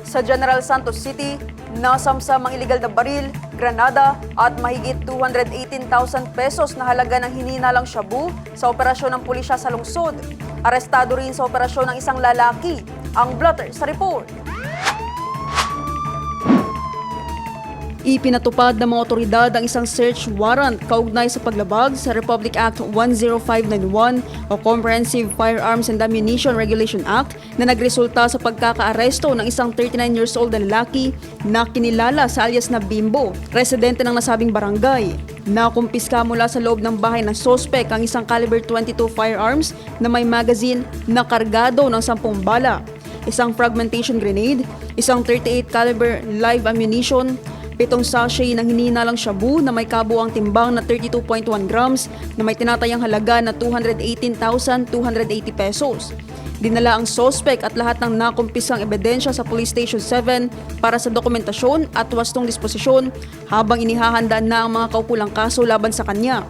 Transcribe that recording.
Sa General Santos City, nasamsam ang iligal na baril, granada at mahigit 218,000 pesos na halaga ng hininalang shabu sa operasyon ng pulisya sa lungsod. Arestado rin sa operasyon ng isang lalaki. Ang blotter sa report. Ipinatupad ng mga otoridad ang isang search warrant kaugnay sa paglabag sa Republic Act 10591 o Comprehensive Firearms and Ammunition Regulation Act na nagresulta sa pagkakaaresto ng isang 39 years old na lalaki na kinilala sa alias na Bimbo, residente ng nasabing barangay. Nakumpiska mula sa loob ng bahay ng sospek ang isang caliber 22 firearms na may magazine na kargado ng 10 bala, isang fragmentation grenade, isang 38 caliber live ammunition, 7 sachet ng hininalang shabu na may kabuang timbang na 32.1 grams na may tinatayang halaga na 218,280 pesos. Dinala ang sospek at lahat ng nakumpisang ebidensya sa Police Station 7 para sa dokumentasyon at wastong disposisyon habang inihahanda na ang mga kaukulang kaso laban sa kanya.